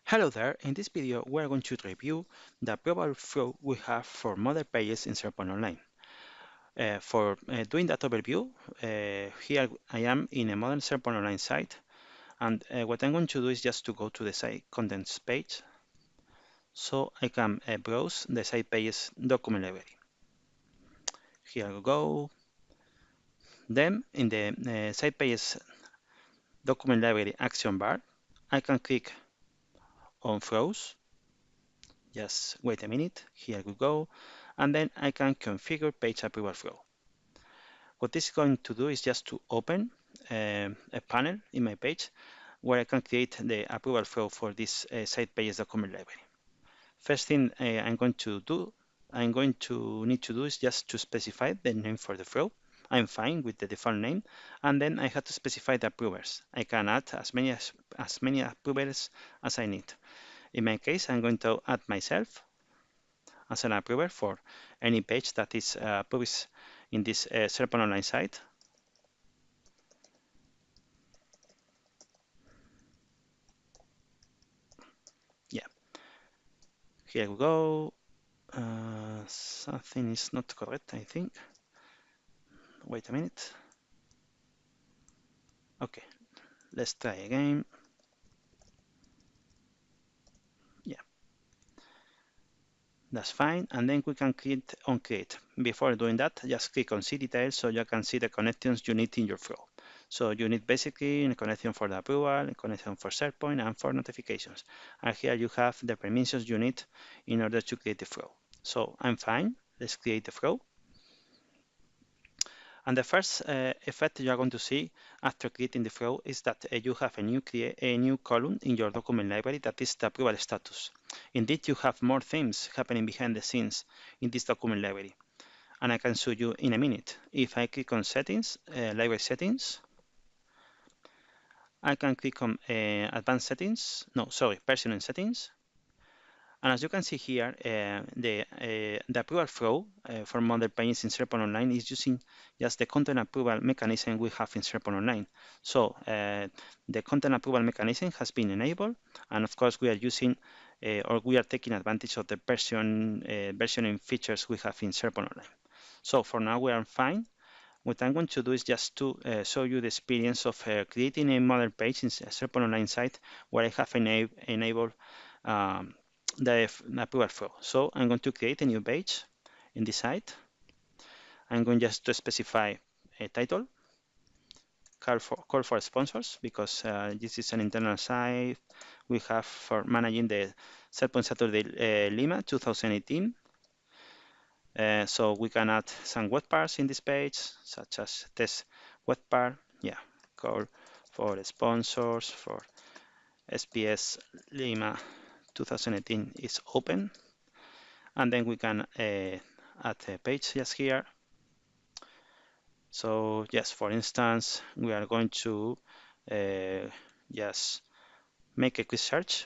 Hello there, in this video we are going to review the approval flow we have for model pages in SharePoint Online. For doing that overview, here I am in a modern SharePoint Online site, and what I'm going to do is just to go to the site contents page so I can browse the site pages document library. Here we go. Then in the site pages document library action bar, I can click on Flows. Just wait a minute, here we go, and then I can configure page approval flow. What this is going to do is just to open a panel in my page where I can create the approval flow for this site pages document library. First thing I'm going to need to do is just to specify the name for the flow. I'm fine with the default name, and then I have to specify the approvers. I can add as many approvers as I need. In my case, I'm going to add myself as an approver for any page that is published in this SharePoint Online site. Yeah, here we go. Something is not correct, I think. Wait a minute. Okay, let's try again. Yeah, that's fine. And then we can click on create. Before doing that, just click on see details so you can see the connections you need in your flow. So you need basically a connection for the approval, a connection for SharePoint, and for notifications. And here you have the permissions you need in order to create the flow. So I'm fine. Let's create the flow. And the first effect you are going to see after creating the flow is that you have a new column in your document library that is the approval status. Indeed, you have more things happening behind the scenes in this document library. And I can show you in a minute. If I click on settings, library settings, I can click on advanced settings, no, sorry, versioning settings. And as you can see here, the approval flow for model pages in SharePoint Online is using just the content approval mechanism we have in SharePoint Online. So the content approval mechanism has been enabled, and of course we are using or we are taking advantage of the versioning features we have in SharePoint Online. So for now we are fine. What I'm going to do is just to show you the experience of creating a model page in a SharePoint Online site where I have enabled the approval flow. So I'm going to create a new page in this site. I'm going just to specify a title, call for sponsors, because this is an internal site we have for managing the SharePoint Saturday Lima 2018. So we can add some web parts in this page, such as test web part. Yeah, call for sponsors for SPS Lima 2018 is open, and then we can add a page just here. So yes, for instance, we are going to just make a quick search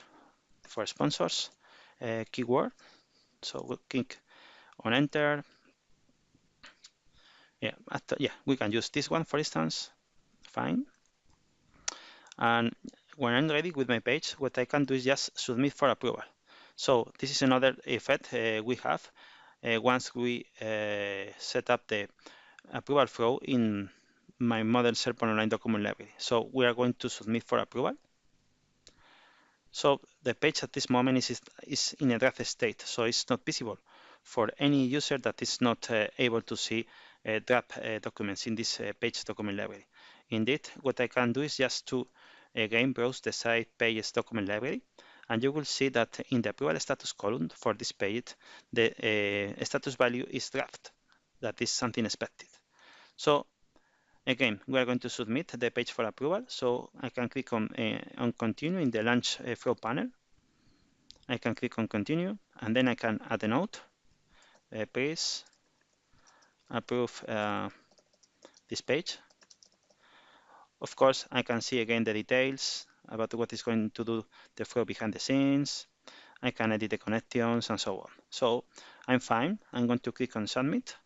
for sponsors keyword. So we'll click on enter. Yeah, we can use this one, for instance. Fine. And when I'm ready with my page, what I can do is just submit for approval. So this is another effect we have once we set up the approval flow in my model SharePoint Online document library. So we are going to submit for approval. So the page at this moment is in a draft state, so it's not visible for any user that is not able to see draft documents in this page document library. Indeed, what I can do is just to again browse the site pages document library, and you will see that in the approval status column for this page, the status value is draft. That is something expected. So again, we are going to submit the page for approval. So I can click on continue in the launch flow panel. I can click on continue, and then I can add a note. Please approve this page. Of course, I can see again the details about what is going to do the flow behind the scenes. I can edit the connections and so on. So I'm fine. I'm going to click on submit.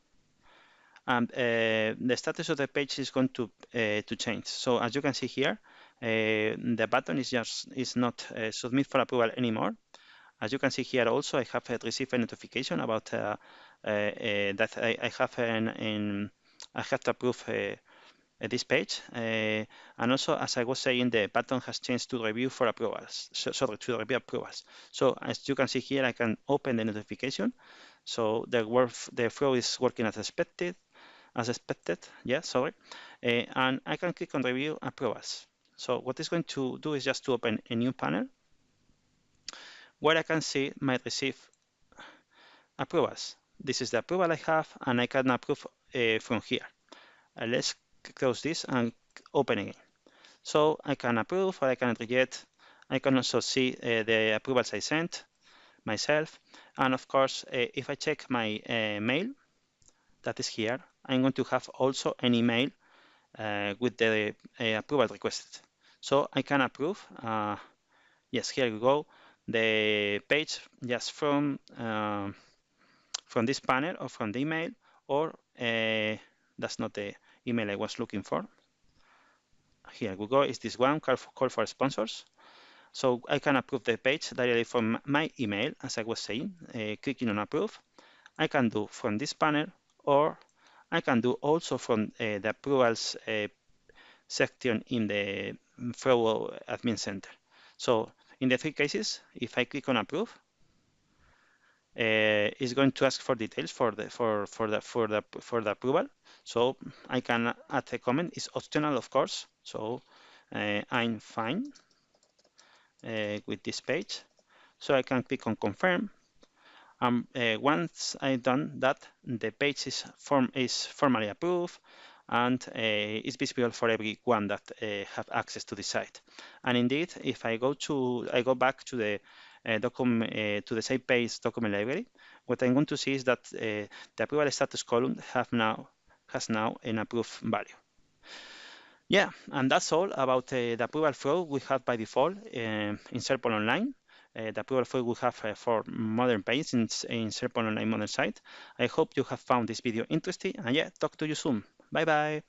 And the status of the page is going to change. So as you can see here, the button is not submit for approval anymore. As you can see here, also I have received a notification about that I have to approve this page, and also, as I was saying, the button has changed to review for approvals. Sorry, to review approvals. So as you can see here, I can open the notification. So the flow is working as expected. Yeah, sorry, and I can click on review approvals. So what it's going to do is just to open a new panel where I can see my receive approvals. This is the approval I have, and I can approve from here. Let's close this and open again. So I can approve or I can reject. I can also see the approvals I sent myself. And of course, if I check my mail, that is here, I'm going to have also an email with the approval requested. So I can approve. Yes, here we go. The page just from this panel or from the email, or that's not the email I was looking for. Here we go, is this one, call for sponsors. So I can approve the page directly from my email, as I was saying, clicking on approve. I can do from this panel, or I can do also from the approvals section in the Flow Admin Center. So in the three cases, if I click on approve, it's going to ask for details for the approval. So I can add a comment. It's optional, of course. So I'm fine with this page. So I can click on confirm. Once I've done that, the page is formally approved, and it's visible for everyone that have access to the site. And indeed, if I go back to the to the same page document library, what I'm going to see is that the approval status column has now an approved value. Yeah, and that's all about the approval flow we have by default in SharePoint Online. The approval flow we have for modern pages in SharePoint Online modern site. I hope you have found this video interesting, and yeah, talk to you soon. Bye bye.